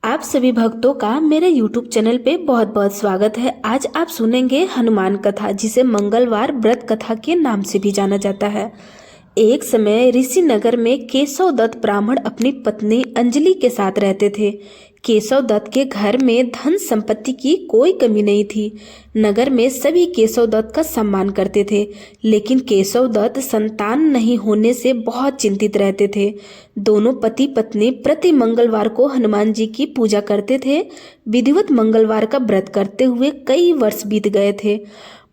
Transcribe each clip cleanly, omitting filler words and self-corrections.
आप सभी भक्तों का मेरे YouTube चैनल पे बहुत बहुत स्वागत है। आज आप सुनेंगे हनुमान कथा, जिसे मंगलवार व्रत कथा के नाम से भी जाना जाता है। एक समय ऋषि नगर में केशव दत्त ब्राह्मण अपनी पत्नी अंजलि के साथ रहते थे। केशव दत्त के घर में धन संपत्ति की कोई कमी नहीं थी। नगर में सभी केशव दत्त का सम्मान करते थे, लेकिन केशव दत्त संतान नहीं होने से बहुत चिंतित रहते थे। दोनों पति पत्नी प्रति मंगलवार को हनुमान जी की पूजा करते थे। विधिवत मंगलवार का व्रत करते हुए कई वर्ष बीत गए थे।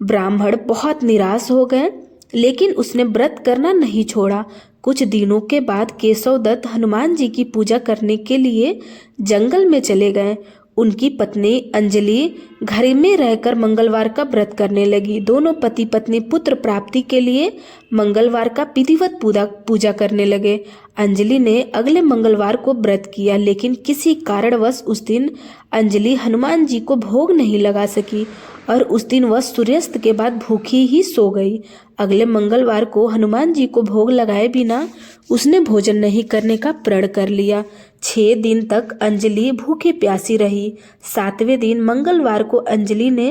ब्राह्मण बहुत निराश हो गए, लेकिन उसने व्रत करना नहीं छोड़ा। कुछ दिनों के बाद केशव दत्त हनुमान जी की पूजा करने के लिए जंगल में चले गए। उनकी पत्नी अंजलि घर में रहकर मंगलवार का व्रत करने लगी। दोनों पति पत्नी पुत्र प्राप्ति के लिए मंगलवार का विधिवत पूजा करने लगे। अंजलि ने अगले मंगलवार को व्रत किया, लेकिन किसी कारणवश उस दिन अंजलि हनुमान जी को भोग नहीं लगा सकी और उस दिन वह सूर्यास्त के बाद भूखी ही सो गई। अगले मंगलवार को हनुमान जी को भोग लगाए बिना उसने भोजन नहीं करने का प्रण कर लिया। 6 दिन तक अंजलि भूखे प्यासी रही। 7वें दिन मंगलवार को अंजलि ने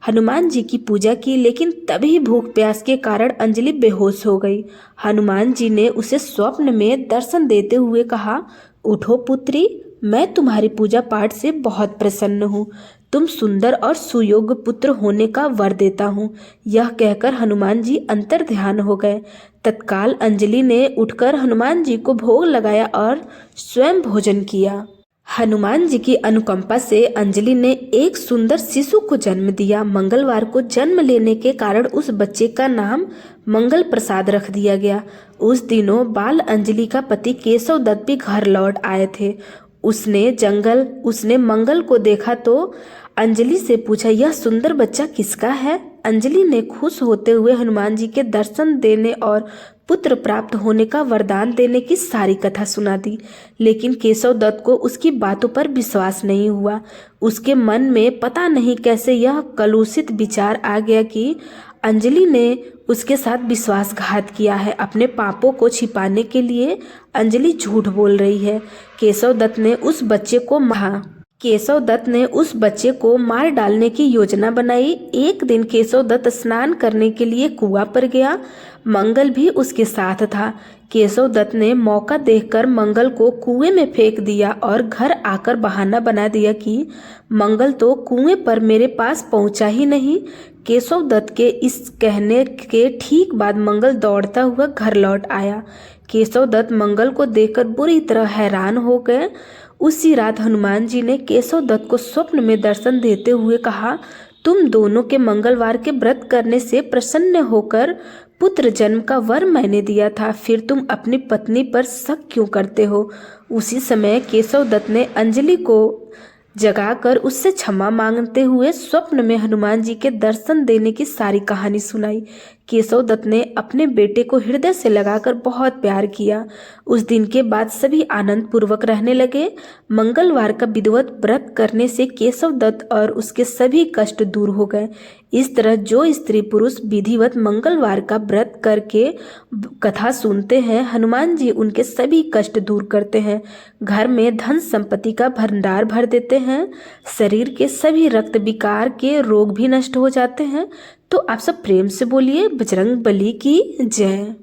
हनुमान जी की पूजा की, लेकिन तभी भूख प्यास के कारण अंजलि बेहोश हो गई। हनुमान जी ने उसे स्वप्न में दर्शन देते हुए कहा, उठो पुत्री, मैं तुम्हारी पूजा पाठ से बहुत प्रसन्न हूँ। तुम सुंदर और सुयोग्य पुत्र होने का वर देता हूँ। यह कहकर हनुमान जी अंतर ध्यान हो गए। तत्काल अंजलि ने उठकर हनुमान जी को भोग लगाया और स्वयं भोजन किया। हनुमान जी की अनुकंपा से अंजलि ने एक सुंदर शिशु को जन्म दिया। मंगलवार को जन्म लेने के कारण उस बच्चे का नाम मंगल प्रसाद रख दिया गया। उस दिनों बाल अंजलि का पति केशव दत्त भी घर लौट आए थे। उसने मंगल को देखा तो अंजलि से पूछा, यह सुंदर बच्चा किसका है? अंजलि ने खुश होते हुए हनुमान जी के दर्शन देने और पुत्र प्राप्त होने का वरदान देने की सारी कथा सुना दी, लेकिन केशव दत्त को उसकी बातों पर विश्वास नहीं हुआ। उसके मन में पता नहीं कैसे यह कलुषित विचार आ गया कि अंजलि ने उसके साथ विश्वासघात किया है। अपने पापों को छिपाने के लिए अंजलि झूठ बोल रही है। केशव दत्त ने उस बच्चे को मार डालने की योजना बनाई। एक दिन केशव दत्त स्नान करने के लिए कुआं पर गया। मंगल भी उसके साथ था। केशव दत्त ने मौका देखकर मंगल को कुएं में फेंक दिया और घर आकर बहाना बना दिया कि मंगल तो कुएं पर मेरे पास पहुंचा ही नहीं। केशव दत्त के इस कहने के ठीक बाद मंगल दौड़ता हुआ घर लौट आया। केशव दत्त मंगल को देखकर बुरी तरह हैरान हो गए। उसी रात हनुमान जी ने केशव दत्त को स्वप्न में दर्शन देते हुए कहा, तुम दोनों के मंगलवार के व्रत करने से प्रसन्न होकर पुत्र जन्म का वर मैंने दिया था, फिर तुम अपनी पत्नी पर शक क्यों करते हो? उसी समय केशव दत्त ने अंजलि को जगाकर उससे क्षमा मांगते हुए स्वप्न में हनुमान जी के दर्शन देने की सारी कहानी सुनाई। केशव दत्त ने अपने बेटे को हृदय से लगाकर बहुत प्यार किया। उस दिन के बाद सभी आनंद पूर्वक रहने लगे। मंगलवार का विधिवत व्रत करने से केशव दत्त और उसके सभी कष्ट दूर हो गए। इस तरह जो स्त्री पुरुष विधिवत मंगलवार का व्रत करके कथा सुनते हैं, हनुमान जी उनके सभी कष्ट दूर करते हैं, घर में धन संपत्ति का भंडार भर देते हैं, शरीर के सभी रक्त विकार के रोग भी नष्ट हो जाते हैं। तो आप सब प्रेम से बोलिए बजरंग बली की जय।